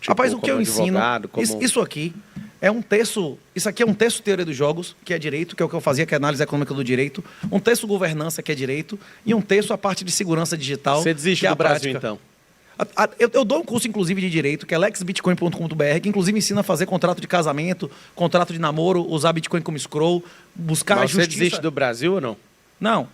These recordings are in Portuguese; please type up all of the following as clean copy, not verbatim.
Tipo, Rapaz, o que eu ensino... Como... Isso aqui é um texto... Isso aqui é um texto teoria dos jogos, que é direito, que é o que eu fazia, que é análise econômica do direito. Um texto governança, que é direito. E um texto a parte de segurança digital, Você desiste que é do a Brasil, prática. então? Eu dou um curso, inclusive, de direito, que é lexbitcoin.com.br, que inclusive ensina a fazer contrato de casamento, contrato de namoro, usar Bitcoin como scroll, buscar Mas a justiça... você desiste do Brasil ou não? Não.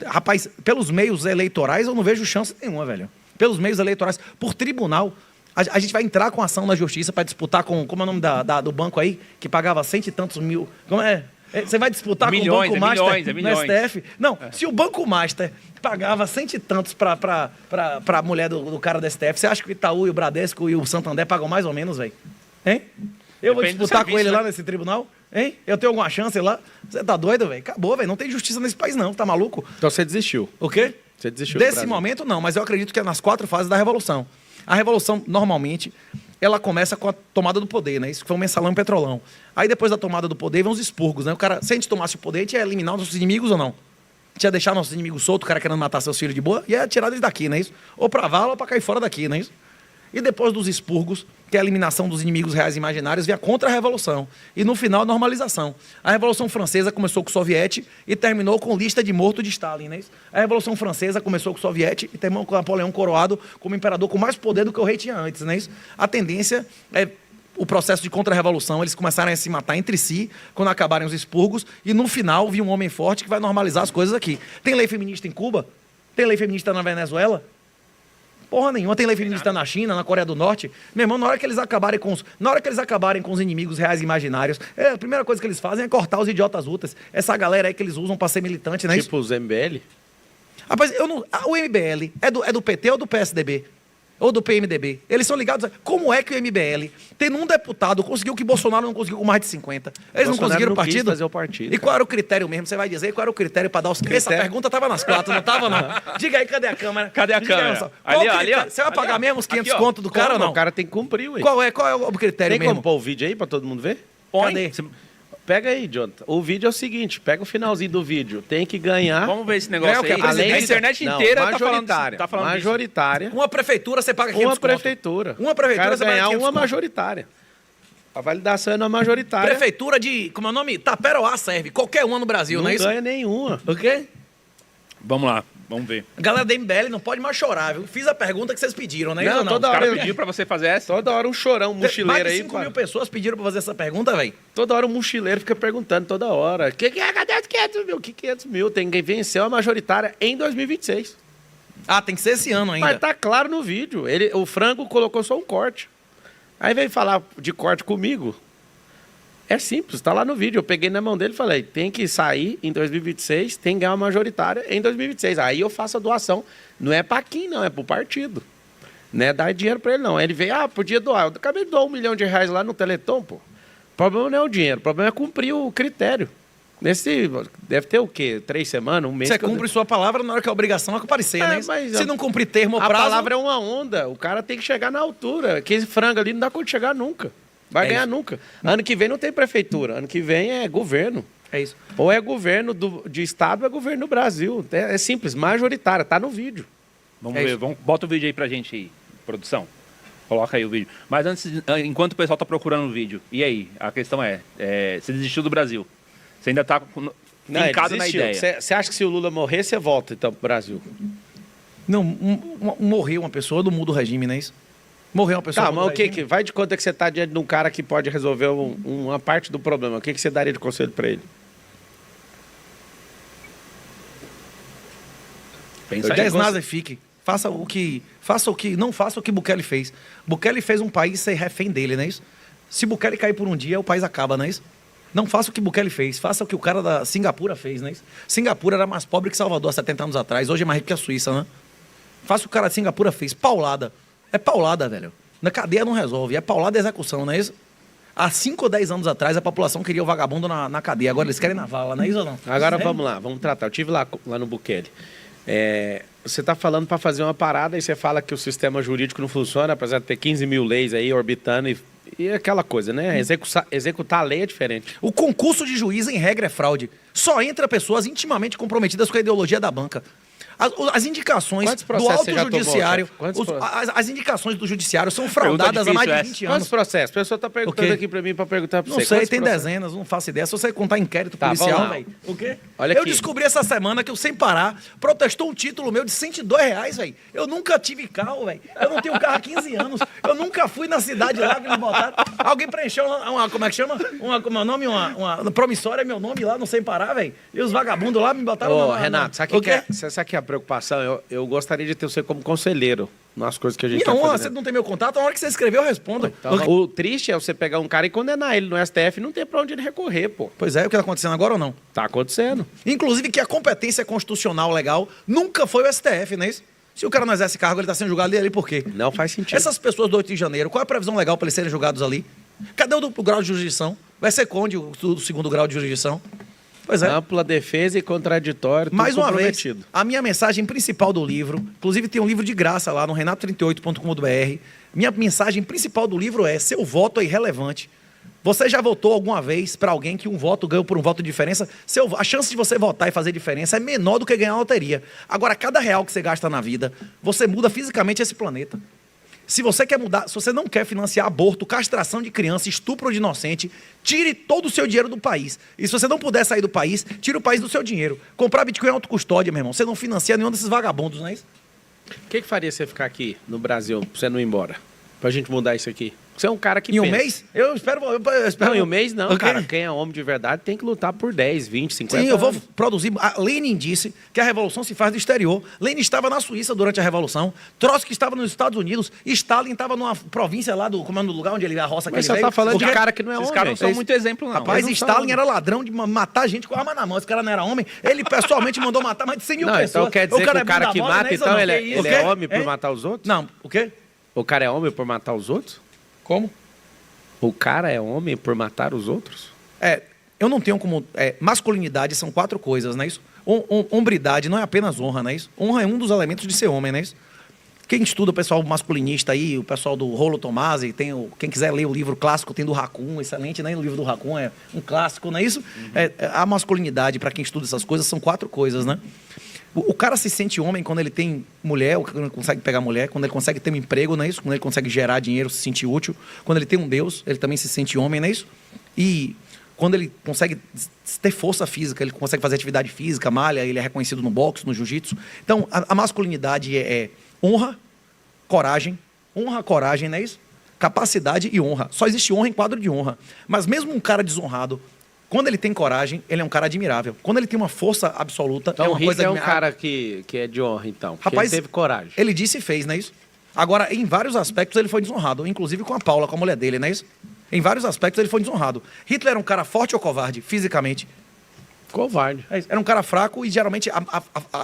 Rapaz, pelos meios eleitorais eu não vejo chance nenhuma, velho. Pelos meios eleitorais. Por tribunal, a gente vai entrar com ação na justiça para disputar com... Como é o nome do banco aí? Que pagava cento e tantos mil... Como é? Você vai disputar milhões, com o Banco Master milhões. no STF? Não, se o Banco Master pagava cento e tantos para a mulher do cara do STF, você acha que o Itaú e o Bradesco e o Santander pagam mais ou menos, velho? Hein? Eu vou Depende do disputar serviço, com ele né? lá nesse tribunal? Hein? Eu tenho alguma chance lá? Você tá doido, velho? Acabou, velho. Não tem justiça nesse país, não. Tá maluco? Então você desistiu. O quê? Você desistiu do Desse Brasil. momento, não. Mas eu acredito que é nas 4 fases da Revolução. A Revolução, normalmente, ela começa com a tomada do poder, né? Isso que foi um mensalão e petrolão. Aí, depois da tomada do poder, vem os expurgos, né? O cara, se a gente tomasse o poder, a gente ia eliminar os nossos inimigos ou não? A gente ia deixar nossos inimigos soltos, o cara querendo matar seus filhos de boa, e ia tirar eles daqui, não é isso? Ou pra vala ou pra cair fora daqui, não é isso? E depois dos expurgos, que é a eliminação dos inimigos reais e imaginários, vem a contra-revolução. E no final, a normalização. A Revolução Francesa começou com o soviete e terminou com lista de morto de Stalin, não é isso? A Revolução Francesa começou com o soviete e terminou com Napoleão coroado como imperador com mais poder do que o rei tinha antes, não é isso? A tendência é o processo de contra-revolução, eles começaram a se matar entre si quando acabarem os expurgos e no final vi um homem forte que vai normalizar as coisas aqui. Tem lei feminista em Cuba? Tem lei feminista na Venezuela? Porra nenhuma. Tem lei feminista na China, na Coreia do Norte. Meu irmão, na hora que eles acabarem com os inimigos reais e imaginários, a primeira coisa que eles fazem é cortar os idiotas úteis. Essa galera aí que eles usam pra ser militante, né? Tipo os MBL? Rapaz, o MBL é do PT ou do PSDB? Ou do PMDB? Eles são ligados a... Como é que o MBL, tendo um deputado, conseguiu o que Bolsonaro não conseguiu com mais de 50? Eles não conseguiram o partido? Fazer o partido. E qual era o critério mesmo? Você vai dizer qual era o critério para dar os... Essa pergunta estava nas 4, não estava, não? Diga aí, cadê a câmera? Cadê a Diga aí, câmera? só. Ali, Qual o ali, critério? ó. Você vai Ali, pagar ó. mesmo os 500 Aqui, ó. conto do cara ou não? O cara tem que cumprir, ué. Qual é o critério Tem mesmo? como pôr o vídeo aí pra todo mundo ver? Põe. Cadê? Pega aí, Jonathan. O vídeo é o seguinte, pega o finalzinho do vídeo. Tem que ganhar... Vamos ver esse negócio É o que aí. a presidência- A internet inteira tá falando disso. majoritária. Uma prefeitura, você paga 500 Uma conto. prefeitura. Uma prefeitura, Cara você paga ganhar 500 uma conto. majoritária. A validação é na majoritária. Prefeitura de... Como é o nome? Taperoá serve. Qualquer uma no Brasil, não Não é isso? ganha nenhuma. O quê? Vamos lá, vamos ver. A galera da MBL não pode mais chorar, viu? Fiz a pergunta que vocês pediram, né? Não, Isso toda O hora cara eu- pediu pra você fazer essa? Toda hora um chorão, um mochileiro Mais de aí. 5 mil pessoas pediram pra fazer essa pergunta, velho. Toda hora um mochileiro fica perguntando toda hora. Cadê os 500 mil? Que 500 mil? Tem que vencer a majoritária em 2026. Ah, tem que ser esse ano ainda. Mas tá claro no vídeo. O Frango colocou só um corte. Aí veio falar de corte comigo. É simples, tá lá no vídeo. Eu peguei na mão dele e falei, tem que sair em 2026, tem que ganhar uma majoritária em 2026. Aí eu faço a doação. Não é pra quem, não, é pro partido. Não é dar dinheiro pra ele, não. Ele veio, podia doar. Eu acabei de doar R$1 milhão lá no Teleton, pô. O problema não é o dinheiro, o problema é cumprir o critério. Deve ter o quê? 3 semanas, um mês? Você que eu- cumpre sua palavra na hora que a obrigação aparecer, né? mas Se não cumprir termo ou A prazo... palavra é uma onda. O cara tem que chegar na altura. Que esse frango ali não dá conta de chegar nunca. Vai É ganhar isso. nunca. Ano que vem não tem prefeitura. Ano que vem é governo. É isso. Ou é governo de estado ou é governo do Brasil. É simples, majoritária. Tá no vídeo. Vamos É ver, isso. bota o vídeo aí pra gente aí, produção. Coloca aí o vídeo. Mas enquanto o pessoal tá procurando o vídeo, e aí? A questão você desistiu do Brasil? Você ainda tá fincado na ideia? Você acha que se o Lula morrer, você volta então pro Brasil? Não, morreu uma pessoa, não muda o regime, não é isso? Morreu uma pessoa... Tá, não mas muda o que regime. vai de conta que você tá diante de um cara que pode resolver uma parte do problema? O que você daria de conselho para ele? Pensa aí. Desnazifique. Não faça o que Bukele fez. Bukele fez um país ser refém dele, não é isso? Se Bukele cair por um dia, o país acaba, não é isso? Não faça o que Bukele fez, faça o que o cara da Singapura fez, não é isso? Singapura era mais pobre que Salvador há 70 anos atrás, hoje é mais rico que a Suíça, né? Faça o que o cara da Singapura fez, paulada. É paulada, velho. Na cadeia não resolve, é paulada e execução, não é isso? Há 5 ou 10 anos atrás, a população queria o vagabundo na cadeia, agora eles querem na vala, não é isso ou não? Agora É. vamos lá, vamos tratar. Eu estive lá no Bukele. Você está falando para fazer uma parada e você fala que o sistema jurídico não funciona, apesar de ter 15 mil leis aí orbitando e aquela coisa, né? Executar a lei é diferente. O concurso de juiz, em regra, é fraude. Só entra pessoas intimamente comprometidas com a ideologia da banca. As indicações do Alto Judiciário, as indicações do Judiciário são fraudadas há mais de 20 anos. Quantos processos? A pessoa está perguntando aqui para mim, para perguntar para você. Não sei, tem dezenas, não faço ideia. Se você contar inquérito policial, velho. O quê? Eu descobri essa semana que eu, sem parar, protestou um título meu de R$102, velho. Eu nunca tive carro, velho. Eu não tenho carro há 15 anos. Eu nunca fui na cidade lá que me botaram. Alguém preencheu uma como é que chama? Uma promissória, meu nome lá, não sei parar, velho. E os vagabundos lá me botaram Renato, sabe o que é a preocupação? Eu gostaria de ter você como conselheiro nas coisas que a gente está fazendo. Você não tem meu contato? Na hora que você escreveu, eu respondo. Então, o triste é você pegar um cara e condenar ele no STF e não ter pra onde ele recorrer, pô. Pois é, o que tá acontecendo agora ou não? Tá acontecendo. Inclusive que a competência constitucional legal nunca foi o STF, não é isso? Se o cara não exerce cargo, ele tá sendo julgado ali por quê? Não faz sentido. Essas pessoas do 8 de janeiro, qual é a previsão legal para eles serem julgados ali? Cadê o duplo grau de jurisdição? Vai ser onde o segundo grau de jurisdição? Pois é. Ampla defesa e contraditório. Mais uma vez, a minha mensagem principal do livro, inclusive tem um livro de graça lá no renato38.com.br. Minha mensagem principal do livro é: seu voto é irrelevante. Você já votou alguma vez para alguém que um voto ganhou por um voto de diferença? A chance de você votar e fazer diferença é menor do que ganhar a loteria. Agora, cada real que você gasta na vida, você muda fisicamente esse planeta. Se você quer mudar, se você não quer financiar aborto, castração de criança, estupro de inocente, tire todo o seu dinheiro do país. E se você não puder sair do país, tire o país do seu dinheiro. Comprar Bitcoin é autocustódia, meu irmão. Você não financia nenhum desses vagabundos, não é isso? O que faria você ficar aqui no Brasil, pra você não ir embora? Pra gente mudar isso aqui? Você é um cara que Em um mês? Eu espero... Não, em um mês não, cara. Quem é homem de verdade tem que lutar por 10, 20, 50 anos. Sim, eu vou produzir... Lenin disse que a revolução se faz do exterior. Lenin estava na Suíça durante a revolução. Trotsky estava nos Estados Unidos. Stalin estava numa província lá como é no lugar onde ele a roça que Mas ele veio. Mas você tá falando de cara que não é homem. Esses caras não são muito exemplo, não. Rapaz, Stalin era ladrão de matar gente com arma na mão. Esse cara não era homem. Ele pessoalmente mandou matar mais de 100 mil pessoas. Então quer dizer que o cara que mata, então ele é homem por matar os outros? Não, o quê? O cara é homem por matar os outros? Como? O cara é homem por matar os outros? Eu não tenho como... masculinidade são 4 coisas, não é isso? Hombridade não é apenas honra, não é isso? Honra é um dos elementos de ser homem, não é isso? Quem estuda o pessoal masculinista aí, o pessoal do Rollo Tomasi, quem quiser ler o livro clássico, tem do Raccoon, excelente, né? O livro do Raccoon é um clássico, não é isso? A masculinidade, para quem estuda essas coisas, são 4 coisas, né? O cara se sente homem quando ele tem mulher, quando ele consegue pegar mulher, quando ele consegue ter um emprego, não é isso? Quando ele consegue gerar dinheiro, se sentir útil. Quando ele tem um Deus, ele também se sente homem, não é isso? E quando ele consegue ter força física, ele consegue fazer atividade física, malha, ele é reconhecido no boxe, no jiu-jitsu. Então, a masculinidade é honra, coragem, não é isso? Capacidade e honra. Só existe honra em quadro de honra. Mas mesmo um cara desonrado, quando ele tem coragem, ele é um cara admirável. Quando ele tem uma força absoluta, então, é uma coisa admirável. É um cara que é de honra, então. Rapaz, ele teve coragem. Ele disse e fez, não é isso? Agora, em vários aspectos, ele foi desonrado. Inclusive com a Paula, com a mulher dele, não é isso? Em vários aspectos, ele foi desonrado. Hitler era um cara forte ou covarde, fisicamente? Covarde. Era um cara fraco e, geralmente,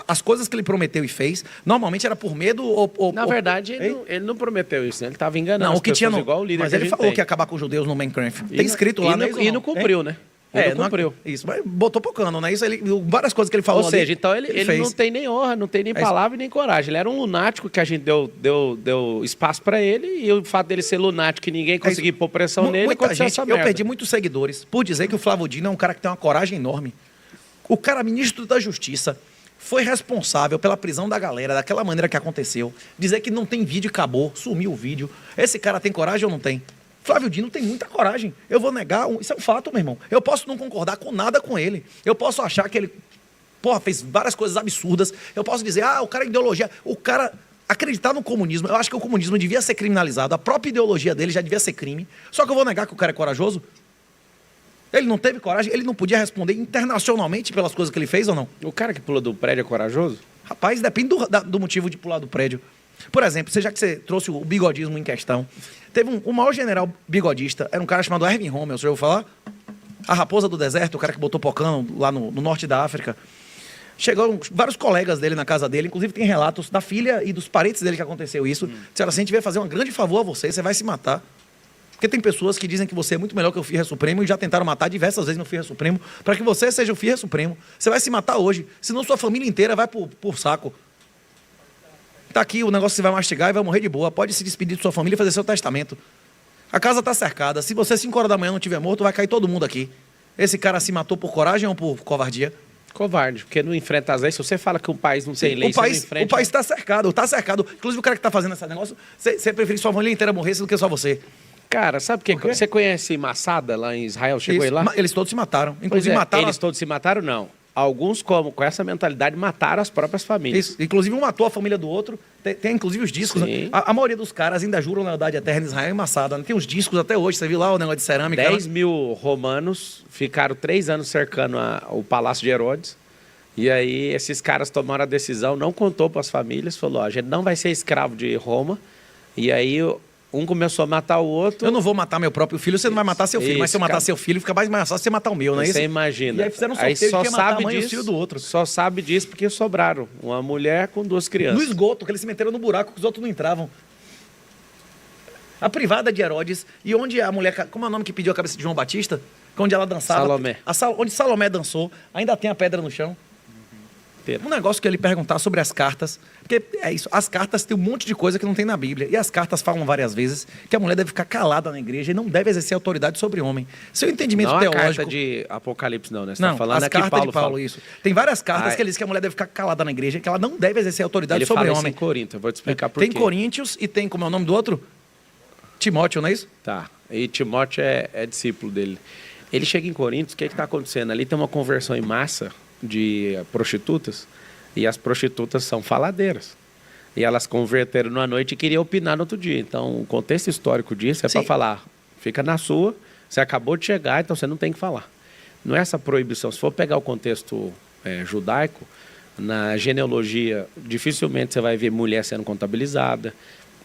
as coisas que ele prometeu e fez, normalmente era por medo ou... Na verdade, ele não prometeu isso, né? Ele estava enganando o que tinha igual o líder. Mas ele falou que ia acabar com os judeus no Minecraft. Tem escrito lá, e não cumpriu, né? Não cumpriu. Isso, mas botou pro cano, né? Isso, várias coisas que ele falou. Ou seja, então ele não tem nem honra, não tem nem palavra e nem coragem. Ele era um lunático que a gente deu espaço pra ele, e o fato dele ser lunático e ninguém conseguir pôr pressão nele, aconteceu essa merda. Eu perdi muitos seguidores por dizer que o Flávio Dino é um cara que tem uma coragem enorme. O cara, ministro da Justiça, foi responsável pela prisão da galera, daquela maneira que aconteceu. Dizer que não tem vídeo e acabou, sumiu o vídeo. Esse cara tem coragem ou não tem? Flávio Dino tem muita coragem. Eu vou negar, isso é um fato, meu irmão. Eu posso não concordar com nada com ele. Eu posso achar que ele, fez várias coisas absurdas. Eu posso dizer, o cara é ideologia. O cara acreditar no comunismo, eu acho que o comunismo devia ser criminalizado. A própria ideologia dele já devia ser crime. Só que eu vou negar que o cara é corajoso? Ele não teve coragem? Ele não podia responder internacionalmente pelas coisas que ele fez ou não? O cara que pula do prédio é corajoso? Rapaz, depende do motivo de pular do prédio. Por exemplo, já que você trouxe o bigodismo em questão, teve o maior general bigodista, era um cara chamado Erwin Rommel, você já ouviu falar? A raposa do deserto, o cara que botou pocão lá no norte da África. Chegaram vários colegas dele na casa dele, inclusive tem relatos da filha e dos parentes dele que aconteceu isso. Disseram assim, a gente vai fazer um grande favor a você, você vai se matar. Porque tem pessoas que dizem que você é muito melhor que o Führer Supremo e já tentaram matar diversas vezes no Führer Supremo, para que você seja o Führer Supremo. Você vai se matar hoje, senão sua família inteira vai por saco. Tá aqui o negócio que você vai mastigar e vai morrer de boa. Pode se despedir de sua família e fazer seu testamento. A casa tá cercada. Se você 5 horas da manhã não estiver morto, vai cair todo mundo aqui. Esse cara se matou por coragem ou por covardia? Covarde, porque não enfrenta as leis. Se você fala que um país não tem lei, você não enfrenta... O país está cercado, Inclusive, o cara que está fazendo esse negócio, você prefere que sua família inteira morresse do que só você. Cara, sabe o que? Você conhece Massada lá em Israel? Chegou aí lá? Eles todos se mataram. Inclusive, Eles todos se mataram, não. Alguns, com essa mentalidade, mataram as próprias famílias. Isso. Inclusive, um matou a família do outro. Tem inclusive os discos. Né? A maioria dos caras ainda juram lealdade eterna em Israel e Massada. Né? Tem os discos até hoje. Você viu lá o negócio de cerâmica? 10 mil romanos ficaram 3 anos cercando o Palácio de Herodes. E aí, esses caras tomaram a decisão, não contou para as famílias, falou, a gente não vai ser escravo de Roma. E aí, um começou a matar o outro. Eu não vou matar meu próprio filho, você não vai matar seu filho. Mas se eu matar seu filho, fica mais fácil você matar o meu, não é isso? Você imagina. E aí fizeram um sorteio de quem matar a mãe e o filho do outro. Só sabe disso porque sobraram uma mulher com 2 crianças. No esgoto, que eles se meteram no buraco que os outros não entravam. A privada de Herodes, e onde a mulher... Como é o nome que pediu a cabeça de João Batista? Onde ela dançava. Salomé. Onde Salomé dançou, ainda tem a pedra no chão. Um negócio que eu ia lhe perguntar sobre as cartas, porque é isso, as cartas tem um monte de coisa que não tem na Bíblia, e as cartas falam várias vezes que a mulher deve ficar calada na igreja e não deve exercer autoridade sobre o homem. Seu entendimento teológico... Não a carta de Apocalipse, não, né? Você não, tá falando as aqui cartas de Paulo, fala. isso. Tem várias cartas que ele diz que a mulher deve ficar calada na igreja, que ela não deve exercer autoridade sobre o homem. Ele fala em Corinto, eu vou te explicar por quê. Tem Coríntios e tem, como é o nome do outro? Timóteo, não é isso? Tá, e Timóteo é discípulo dele. Ele chega em Corinto, o que está acontecendo? Ali tem uma conversão em massa de prostitutas, e as prostitutas são faladeiras. E elas converteram numa noite e queriam opinar no outro dia. Então, o contexto histórico disso é para falar, fica na sua, você acabou de chegar, então você não tem que falar. Não é essa proibição. Se for pegar o contexto judaico, na genealogia, dificilmente você vai ver mulher sendo contabilizada.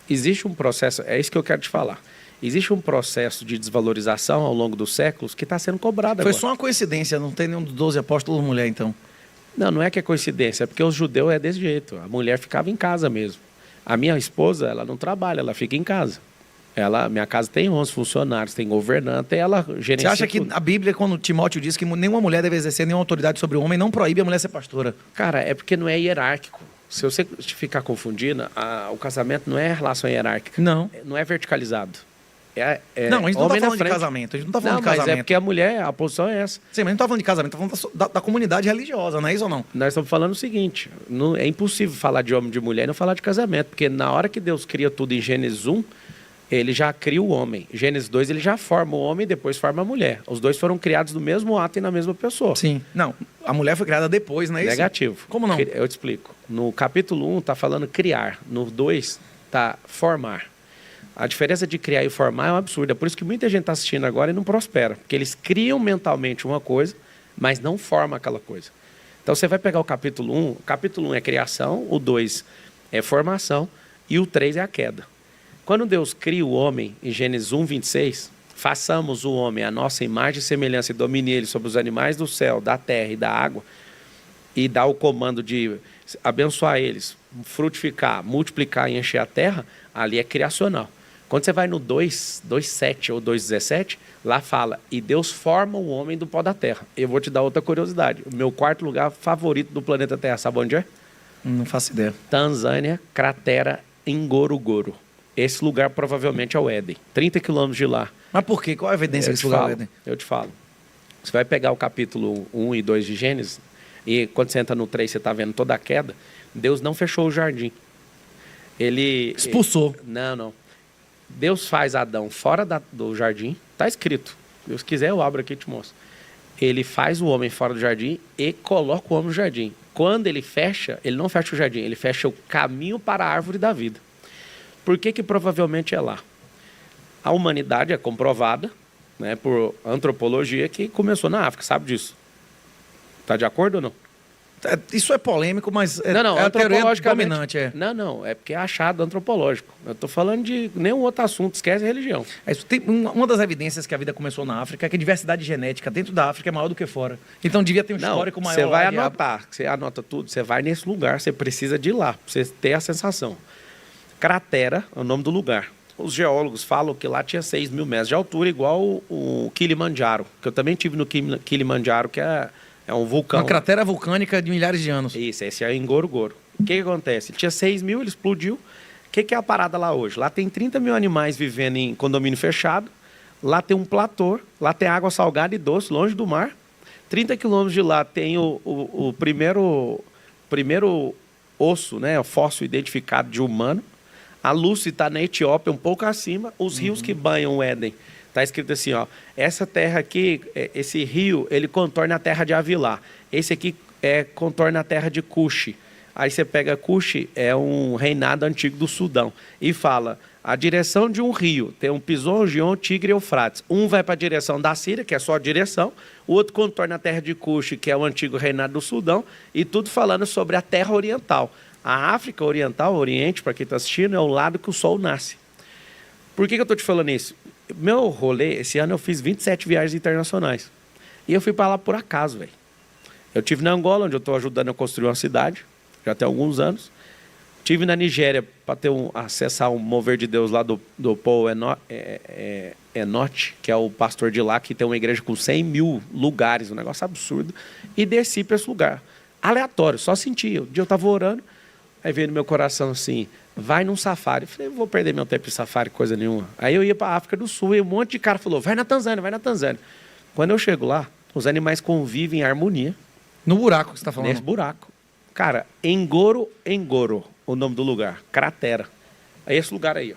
Existe um processo, é isso que eu quero te falar. Existe um processo de desvalorização ao longo dos séculos que está sendo cobrado agora. Foi só uma coincidência, não tem nenhum dos 12 apóstolos mulher, então. Não é que é coincidência, é porque os judeus é desse jeito. A mulher ficava em casa mesmo. A minha esposa, ela não trabalha, ela fica em casa. Minha casa tem 11 funcionários, tem governanta, e ela gerencia. Você acha que a Bíblia, quando Timóteo diz que nenhuma mulher deve exercer nenhuma autoridade sobre o homem, não proíbe a mulher ser pastora? Cara, é porque não é hierárquico. Se você ficar confundindo, o casamento não é relação hierárquica. Não. Não é verticalizado. Não, a gente não está falando de casamento. A gente não está falando de casamento. Mas é porque a mulher, a posição é essa. Sim, mas a gente não está falando de casamento, está falando da comunidade religiosa, não é isso ou não? Nós estamos falando o seguinte, é impossível falar de homem e de mulher e não falar de casamento, porque na hora que Deus cria tudo em Gênesis 1, ele já cria o homem. Gênesis 2, ele já forma o homem e depois forma a mulher. Os dois foram criados no mesmo ato e na mesma pessoa. Sim. Não, a mulher foi criada depois, não é isso? Negativo. Como não? Eu te explico. No capítulo 1 está falando criar, no 2 está formar. A diferença de criar e formar é um absurdo. É por isso que muita gente está assistindo agora e não prospera. Porque eles criam mentalmente uma coisa, mas não formam aquela coisa. Então você vai pegar o capítulo 1. O capítulo 1 é criação, o 2 é formação e o 3 é a queda. Quando Deus cria o homem, em Gênesis 1, 26, façamos o homem a nossa imagem e semelhança e domine ele sobre os animais do céu, da terra e da água, e dá o comando de abençoar eles, frutificar, multiplicar e encher a terra, ali é criacional. Quando você vai no 2:7 ou 2:17, lá fala, e Deus forma o homem do pó da terra. Eu vou te dar outra curiosidade. O meu 4º lugar favorito do planeta Terra, sabe onde é? Não faço ideia. Tanzânia, cratera Ngorongoro. Esse lugar provavelmente é o Éden. 30 quilômetros de lá. Mas por quê? Qual a evidência que esse lugar é o Éden? Eu te falo. Você vai pegar o capítulo 1 e 2 de Gênesis, e quando você entra no 3, você está vendo toda a queda. Deus não fechou o jardim. Ele... Expulsou. Não. Deus faz Adão fora do jardim. Está escrito. Se Deus quiser, eu abro aqui e te mostro. Ele faz o homem fora do jardim e coloca o homem no jardim. Quando ele fecha, ele não fecha o jardim, ele fecha o caminho para a árvore da vida. Por que provavelmente é lá? A humanidade é comprovada, né, por antropologia, que começou na África, sabe disso? Está de acordo ou não? Isso é polêmico, mas é a teoria dominante. Não, é porque é achado antropológico. Eu estou falando de nenhum outro assunto, esquece a religião. Tem uma das evidências que a vida começou na África é que a diversidade genética dentro da África é maior do que fora. Então devia ter um histórico maior. Você vai anotar, você anota tudo, você vai nesse lugar, você precisa de ir lá, para você ter a sensação. Cratera é o nome do lugar. Os geólogos falam que lá tinha 6 mil metros de altura, igual o Kilimanjaro, que eu também tive no Kilimanjaro, que é um vulcão. Uma cratera vulcânica de milhares de anos. Isso, esse é Ngorongoro. O que acontece? Ele tinha 6 mil, ele explodiu. O que é a parada lá hoje? Lá tem 30 mil animais vivendo em condomínio fechado. Lá tem um platô, lá tem água salgada e doce, longe do mar. 30 quilômetros de lá tem o primeiro osso, né, o fóssil identificado de humano. A Lucy está na Etiópia, um pouco acima. Os rios que banham o Éden. Está escrito assim, ó, essa terra aqui, esse rio, ele contorna a terra de Avilá. Esse aqui contorna a terra de Cuxi. Aí você pega Cuxi, é um reinado antigo do Sudão. E fala, a direção de um rio, tem um Pison, Gion, Tigre e Eufrates. Um vai para a direção da Síria, que é só a direção. O outro contorna a terra de Cuxi, que é o antigo reinado do Sudão. E tudo falando sobre a terra oriental. A África Oriental, o Oriente, para quem está assistindo, é o lado que o sol nasce. Por que eu estou te falando isso? Meu rolê, esse ano eu fiz 27 viagens internacionais. E eu fui para lá por acaso, velho. Eu estive na Angola, onde eu estou ajudando a construir uma cidade, já tem alguns anos. Estive na Nigéria para acessar um mover de Deus lá do Paul Enoch, que é o pastor de lá, que tem uma igreja com 100 mil lugares, um negócio absurdo. E desci para esse lugar. Aleatório, só senti. Um dia eu estava orando, aí veio no meu coração assim, vai num safari. Eu falei, vou perder meu tempo em safari, coisa nenhuma. Aí eu ia para a África do Sul e um monte de cara falou, vai na Tanzânia, vai na Tanzânia. Quando eu chego lá, os animais convivem em harmonia. No buraco que você está falando? Nesse buraco. Cara, Ngoro, o nome do lugar, cratera. É esse lugar aí, ó.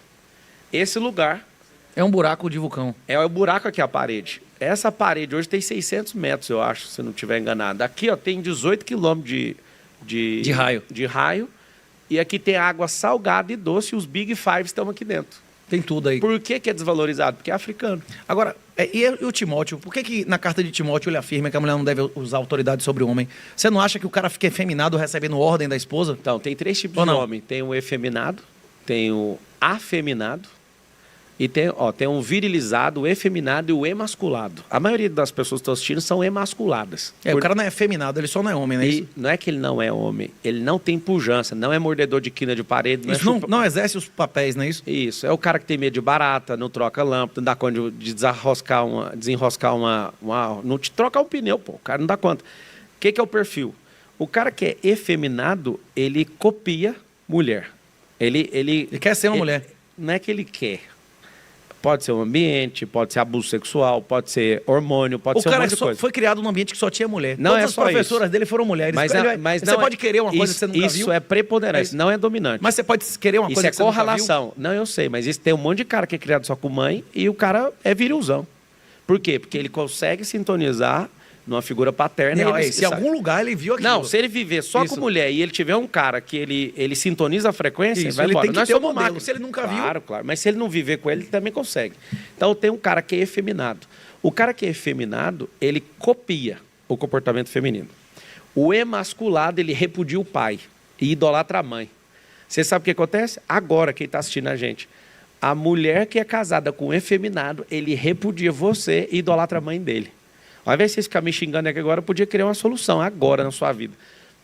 Esse lugar... É um buraco de vulcão. É o buraco aqui, a parede. Essa parede hoje tem 600 metros, eu acho, se não estiver enganado. Aqui, ó, tem 18 quilômetros de raio. E aqui tem água salgada e doce, e os Big Five estão aqui dentro. Tem tudo aí. Por que é desvalorizado? Porque é africano. Agora, e o Timóteo? Por que na carta de Timóteo ele afirma que a mulher não deve usar autoridade sobre o homem? Você não acha que o cara fica efeminado recebendo ordem da esposa? Então, tem 3 tipos de homem. Tem o efeminado, tem o afeminado, e tem um virilizado, o efeminado e o emasculado. A maioria das pessoas que estão assistindo são emasculadas. O cara não é efeminado, ele só não é homem, né? E não é que ele não é homem, ele não tem pujança, não é mordedor de quina de parede. Isso não exerce os papéis, não é isso? Isso, é o cara que tem medo de barata, não troca lâmpada, não dá conta de desenroscar uma... Não te trocar um pneu, pô, o cara não dá conta. O que é o perfil? O cara que é efeminado, ele copia mulher. Ele quer ser uma mulher. Não é que ele quer. Pode ser o ambiente, pode ser abuso sexual, pode ser hormônio, pode ser um monte de coisa. Foi criado num ambiente que só tinha mulher. Não. Todas as professoras dele foram mulheres. Mas você pode querer uma coisa que você nunca viu. Isso é preponderância, não é dominante. Mas você pode querer uma coisa que você nunca viu. Isso é correlação. Não, eu sei, mas isso tem um monte de cara que é criado só com mãe e o cara é virilzão. Por quê? Porque ele consegue sintonizar numa figura paterna. Não, se em algum lugar ele viu aquilo. Não, se ele viver só com mulher e ele tiver um cara que ele sintoniza a frequência, vai embora. Nós somos modelo. Se ele nunca viu... Claro. Mas se ele não viver com ele também consegue. Então tem um cara que é efeminado. O cara que é efeminado, ele copia o comportamento feminino. O emasculado, ele repudia o pai e idolatra a mãe. Você sabe o que acontece? Agora, quem está assistindo a gente, a mulher que é casada com um efeminado, ele repudia você e idolatra a mãe dele. Ao invés de vocês ficarem me xingando aqui agora, eu podia criar uma solução agora na sua vida.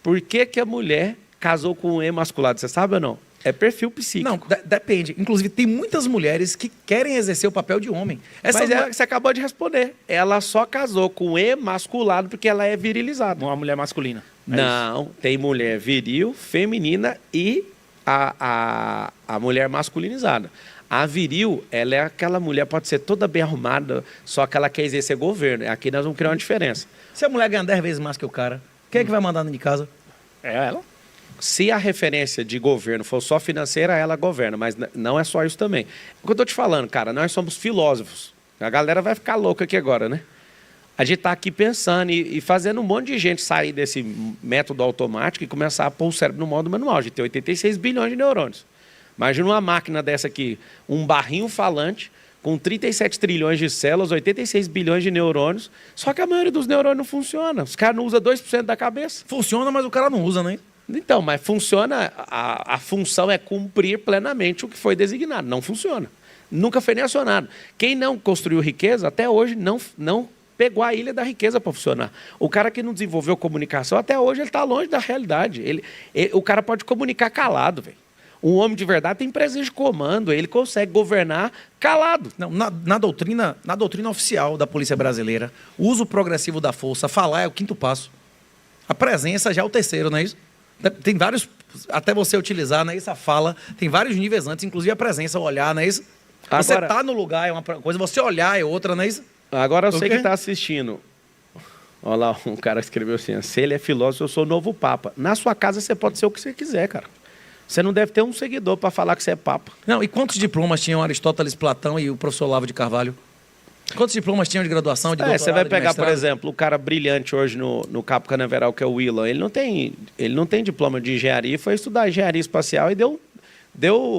Por que a mulher casou com um emasculado? Você sabe ou não? É perfil psíquico. Não, depende. Inclusive, tem muitas mulheres que querem exercer o papel de homem. Mas você acabou de responder. Ela só casou com um emasculado porque ela é virilizada. Uma mulher masculina. Não, tem mulher viril, feminina e a mulher masculinizada. A viril, ela é aquela mulher, pode ser toda bem arrumada, só que ela quer exercer governo. Aqui nós vamos criar uma diferença. Se a mulher ganhar 10 vezes mais que o cara, quem é que vai mandar dentro de casa? É ela. Se a referência de governo for só financeira, ela governa, mas não é só isso também. O que eu estou te falando, cara, nós somos filósofos. A galera vai ficar louca aqui agora, né? A gente está aqui pensando e fazendo um monte de gente sair desse método automático e começar a pôr o cérebro no modo manual. A gente tem 86 bilhões de neurônios. Imagina uma máquina dessa aqui, um barrinho falante, com 37 trilhões de células, 86 bilhões de neurônios, só que a maioria dos neurônios não funciona. Os caras não usam 2% da cabeça. Funciona, mas o cara não usa, né? Então, mas funciona, a função é cumprir plenamente o que foi designado. Não funciona. Nunca foi nem acionado. Quem não construiu riqueza, até hoje, não pegou a ilha da riqueza para funcionar. O cara que não desenvolveu comunicação, até hoje, ele está longe da realidade. O cara pode comunicar calado, velho. Um homem de verdade tem presença de comando, ele consegue governar calado. Não, na doutrina oficial da Polícia Brasileira, o uso progressivo da força, falar é o 5º passo. A presença já é o 3º, não é isso? Tem vários, até você utilizar, não é isso? A fala, tem vários níveis antes, inclusive a presença, o olhar, não é isso? Você está no lugar é uma coisa, você olhar é outra, não é isso? Agora você que está assistindo, Olha lá, um cara escreveu assim, se ele é filósofo, eu sou o novo papa. Na sua casa você pode ser o que você quiser, cara. Você não deve ter um seguidor para falar que você é papa. Não, e quantos diplomas tinham Aristóteles, Platão e o professor Olavo de Carvalho? Quantos diplomas tinham de graduação, de doutorado, você vai pegar, de por exemplo, o cara brilhante hoje no Cabo Canaveral, que é o Willan. Ele não tem diploma de engenharia, foi estudar engenharia espacial e deu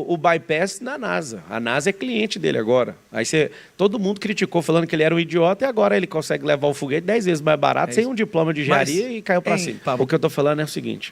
o bypass na NASA. A NASA é cliente dele agora. Aí todo mundo criticou, falando que ele era um idiota, e agora ele consegue levar o foguete 10 vezes mais barato, sem um diploma de engenharia, e caiu para cima. O que eu estou falando é o seguinte.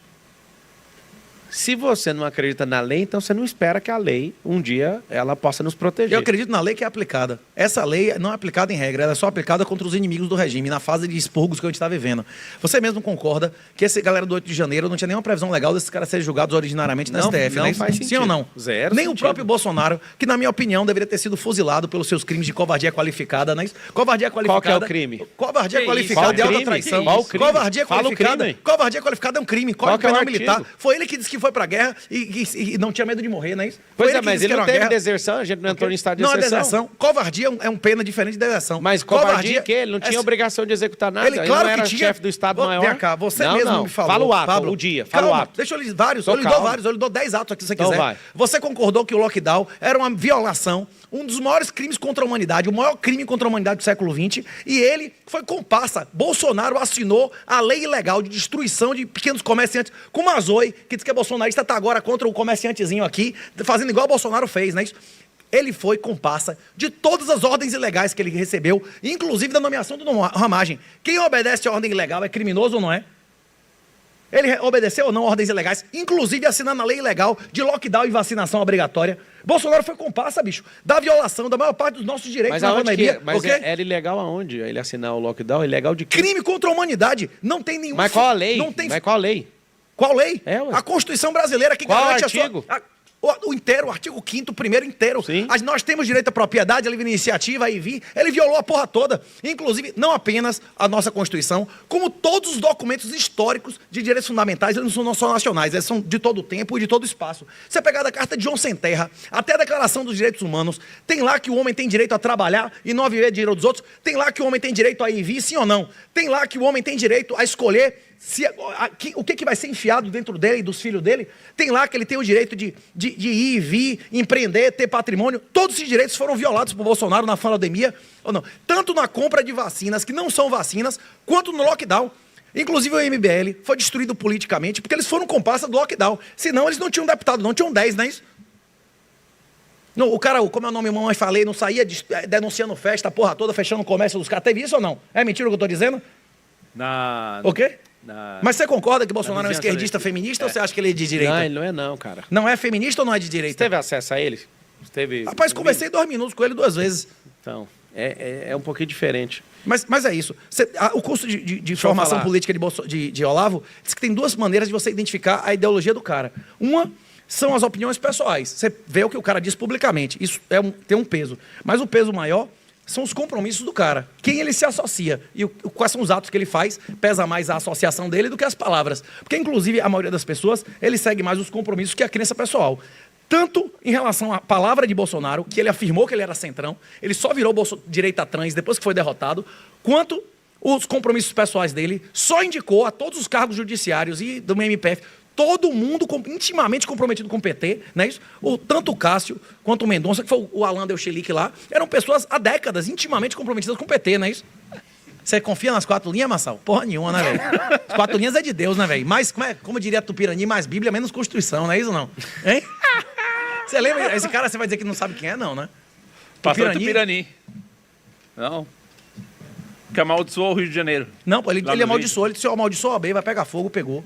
Se você não acredita na lei, então você não espera que a lei, um dia, ela possa nos proteger. Eu acredito na lei que é aplicada. Essa lei não é aplicada em regra, ela é só aplicada contra os inimigos do regime, na fase de expurgos que a gente está vivendo. Você mesmo concorda que essa galera do 8 de janeiro não tinha nenhuma previsão legal desses caras serem julgados originariamente na STF, não né? Faz sentido. Sim ou não? Zero Nem sentido. o próprio Bolsonaro, que na minha opinião deveria ter sido fuzilado pelos seus crimes de covardia qualificada, né? Covardia qualificada. Qual que é o crime? Covardia qualificada de alta traição. Covardia qualificada. Covardia qualificada é um crime. Código Penal Militar. Artigo? Foi ele que disse que foi pra guerra e não tinha medo de morrer, não é isso? Pois é, mas ele não teve deserção, a gente não entrou em estado de exceção. Não é deserção. Covardia é um pena diferente de deserção. Mas covardia que ele não tinha obrigação de executar nada. Ele, claro, não era que tinha. chefe do Estado Maior. Vem cá, você mesmo me falou. Fala o ato, Pablo, o dia, fala o ato. Deixa eu lhe vários. Eu lhe dou vários, eu lhe dou 10 atos aqui se você quiser. Vai. Você concordou que o lockdown era uma violação, um dos maiores crimes contra a humanidade, o maior crime contra a humanidade do século XX, e ele foi comparsa. Bolsonaro assinou a lei ilegal de destruição de pequenos comerciantes, como a Zoe, que diz que é bolsonarista, está agora contra o comerciantezinho aqui, fazendo igual o Bolsonaro fez, não é isso? Ele foi comparsa de todas as ordens ilegais que ele recebeu, inclusive da nomeação do Ramagem. Quem obedece a ordem ilegal é criminoso ou não é? Ele obedeceu ou não ordens ilegais, inclusive assinando a lei ilegal de lockdown e vacinação obrigatória. Bolsonaro foi comparsa, bicho, da violação da maior parte dos nossos direitos na pandemia. Mas era ilegal aonde? Ele assinar o lockdown? É ilegal de quê? Crime contra a humanidade. Não tem nenhum... Mas qual a lei? Não tem... Mas qual a lei? Qual lei? Ué. A Constituição brasileira que qual garante artigo? O inteiro, o artigo 5º, primeiro inteiro. Sim. Nós temos direito à propriedade, à livre iniciativa, aí vir. Ele violou a porra toda. Inclusive, não apenas a nossa Constituição, como todos os documentos históricos de direitos fundamentais, eles não são só nacionais, eles são de todo o tempo e de todo o espaço. Você pegar da Carta de João Sem Terra até a Declaração dos Direitos Humanos, tem lá que o homem tem direito a trabalhar e não a viver de dinheiro dos outros, tem lá que o homem tem direito a ir e vir, sim ou não. Tem lá que o homem tem direito a escolher o que vai ser enfiado dentro dele e dos filhos dele. Tem lá que ele tem o direito de ir e vir, empreender, ter patrimônio. Todos esses direitos foram violados por Bolsonaro na pandemia, ou não? Tanto na compra de vacinas, que não são vacinas, quanto no lockdown. Inclusive o MBL foi destruído politicamente porque eles foram comparsa do lockdown. Senão eles não tinham deputado, não tinham 10, não é isso? Não, o cara, como é o nome, mamãe falei, não saía denunciando festa, a porra toda, fechando o comércio dos caras. Teve isso ou não? É mentira o que eu tô dizendo? O quê? Mas você concorda que Bolsonaro é um esquerdista feminista ou você acha que ele é de direita? Não, ele não é não, cara. Não é feminista ou não é de direita? Você teve acesso a ele? Rapaz, conversei 2 minutos com ele 2 vezes. Então, é um pouquinho diferente. Mas é isso. O curso de formação política de Olavo diz que tem 2 maneiras de você identificar a ideologia do cara. Uma são as opiniões pessoais. Você vê o que o cara diz publicamente. Isso tem um peso. Mas o peso maior são os compromissos do cara. Quem ele se associa e quais são os atos que ele faz, pesa mais a associação dele do que as palavras. Porque, inclusive, a maioria das pessoas, ele segue mais os compromissos que a crença pessoal. Tanto em relação à palavra de Bolsonaro, que ele afirmou que ele era centrão, ele só virou direita trans depois que foi derrotado, quanto os compromissos pessoais dele, só indicou a todos os cargos judiciários e do MPF, todo mundo intimamente comprometido com o PT, não é isso? Tanto o Cássio quanto o Mendonça, que foi o Alan Delchelic lá, eram pessoas há décadas intimamente comprometidas com o PT, não é isso? Você confia nas 4 linhas, Marçal? Porra nenhuma, né, velho? As 4 linhas é de Deus, né, velho? Mais, como diria Tupirani, mais Bíblia, menos Constituição, não é isso, não? Hein? Você lembra? Esse cara, você vai dizer que não sabe quem é, não, né? Pastor Tupirani. Não. Que amaldiçoou o Rio de Janeiro. Não, pô, ele amaldiçoou. Ele disse, amaldiçoou a B, vai pegar fogo, pegou.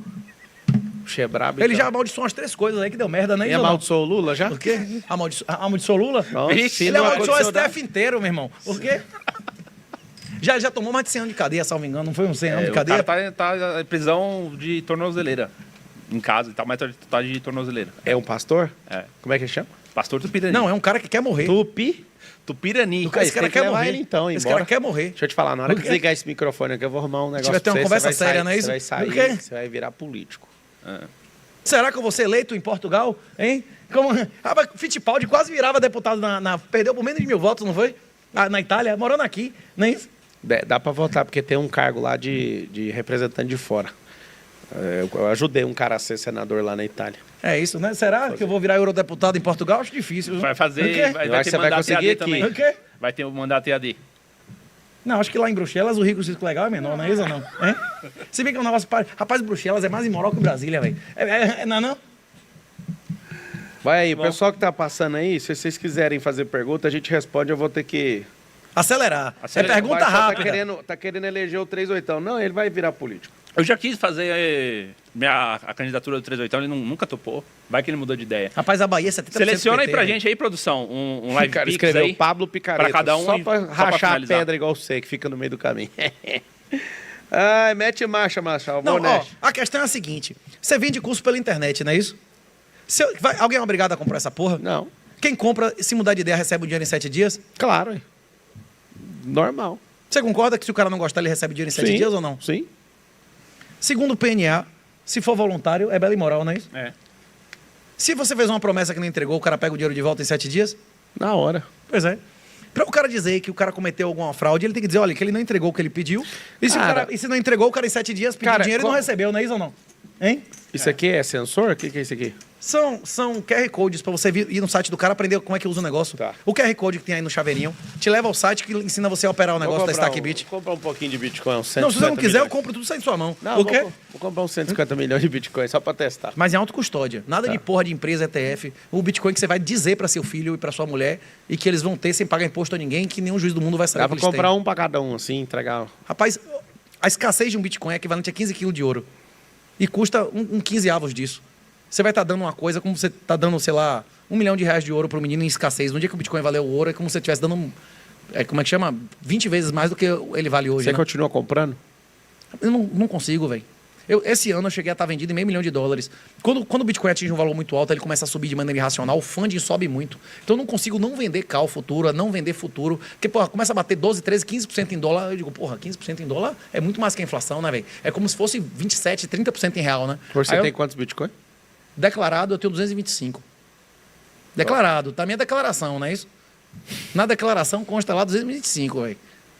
Brabo, ele já amaldiçoou umas 3 coisas aí que deu merda, né? E amaldiçoou o Lula já? Por quê? Amaldiçoou o Lula? Ele amaldiçoou o STF inteiro, meu irmão. Por quê? Já tomou mais de 100 anos de cadeia, salvo engano. Não foi uns 100 anos de cadeia? O cara tá em prisão de tornozeleira. Em casa, ele tá de tornozeleira. É um pastor? É. Como é que ele chama? Pastor Tupirani. Não, é um cara que quer morrer. Tupirani. Esse cara quer morrer. Ele, então, esse cara quer morrer. Deixa eu te falar, na hora que desligar esse microfone aqui, eu vou arrumar um negócio pra ter uma conversa séria, não é isso? Você vai sair, você vai virar político. Será que eu vou ser eleito em Portugal? Hein? Rapaz, Fittipaldi quase virava deputado perdeu por menos de 1000 votos, não foi? Na Itália, morando aqui, não é isso? Dá para votar, porque tem um cargo lá de representante de fora. Eu ajudei um cara a ser senador lá na Itália. É isso, né? Será que eu vou virar eurodeputado em Portugal? Acho difícil. Viu? Vai fazer... Vai ter mandato EAD também. O quê? Vai ter o mandato EAD. Não, acho que lá em Bruxelas o rico cisco legal é menor, não é isso ou não? É? Se bem que é um negócio... Rapaz, Bruxelas é mais imoral que Brasília, velho. Não é não? Vai aí, o pessoal que tá passando aí, se vocês quiserem fazer pergunta, a gente responde, eu vou ter que... Acelerar. É pergunta rápida. Tá querendo eleger o 38. Não, ele vai virar político. Eu já quis fazer a candidatura do 38, ele nunca topou. Vai que ele mudou de ideia. Rapaz, a Bahia é 70% Seleciona aí PT, pra gente aí, produção, um live cara pix escreveu aí. Pablo Picareta. Pra cada um. Só pra rachar a pedra igual você, que fica no meio do caminho. Ai, mete marcha, Marshall. Não, ó, a questão é a seguinte. Você vende curso pela internet, não é isso? Alguém é obrigado a comprar essa porra? Não. Quem compra, se mudar de ideia, recebe o dinheiro em 7 dias? Claro, hein. Normal. Você concorda que se o cara não gostar, ele recebe dinheiro em 7 dias ou não? Sim. Segundo o PNA, se for voluntário, é bela e moral, não é isso? É. Se você fez uma promessa que não entregou, o cara pega o dinheiro de volta em 7 dias? Na hora. Pois é. Para o cara dizer que o cara cometeu alguma fraude, ele tem que dizer, olha, que ele não entregou o que ele pediu. E se não entregou, o cara em 7 dias pediu dinheiro e não recebeu, não é isso ou não? Hein? Isso aqui é sensor? O que é isso aqui? São QR Codes para você ir no site do cara aprender como é que usa o negócio. Tá. O QR Code que tem aí no chaveirinho te leva ao site que ensina você a operar o negócio da Stackbit. Vou comprar um pouquinho de Bitcoin, Não, se você não quiser, eu compro tudo sem sua mão. Não, Por quê? Vou comprar uns 150 milhões de Bitcoin só para testar. Mas é autocustódia. Nada de porra de empresa, ETF. O Bitcoin que você vai dizer para seu filho e para sua mulher e que eles vão ter sem pagar imposto a ninguém, que nenhum juiz do mundo vai saber. Dá para comprar um para cada um, assim, entregar. Rapaz, a escassez de um Bitcoin é equivalente a 15 quilos de ouro. E custa um 15 avos disso. Você vai estar dando uma coisa como você está dando, sei lá, R$1 milhão de ouro para o menino em escassez. No dia que o Bitcoin valeu o ouro, é como se você estivesse dando, como é que chama? 20 vezes mais do que ele vale hoje. Você né? continua comprando? Eu não consigo, velho. Esse ano eu cheguei a estar vendido em $500 mil. Quando o Bitcoin atinge um valor muito alto, ele começa a subir de maneira irracional, o funding sobe muito. Então eu não consigo não vender call futuro, não vender futuro. Porque, porra, começa a bater 12, 13, 15% em dólar. Eu digo, porra, 15% em dólar é muito mais que a inflação, né, velho? É como se fosse 27, 30% em real, né? Você tem quantos Bitcoin? Declarado, eu tenho 225. Declarado, tá minha declaração, não é isso? Na declaração consta lá 225, velho.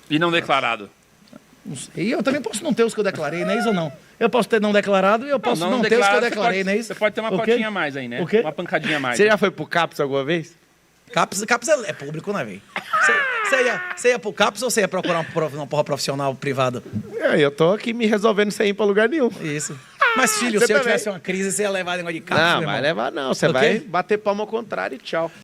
E não declarado? E eu também posso não ter os que eu declarei, não é isso ou não? Eu posso ter não declarado e eu posso não ter os que eu declarei, não é isso? Você pode ter uma cotinha a mais aí, né? O quê? Uma pancadinha a mais. Você já foi pro CAPS alguma vez? CAPS é público, né, velho? Você ia pro CAPS ou você ia procurar uma porra profissional privada? Eu tô aqui me resolvendo sem ir pra lugar nenhum. Isso. Mas, filho, Você se eu também. tivesse uma crise, você ia levar negócio de CAPS, Não, meu vai irmão? levar não. Você O quê? vai bater palma ao contrário e tchau.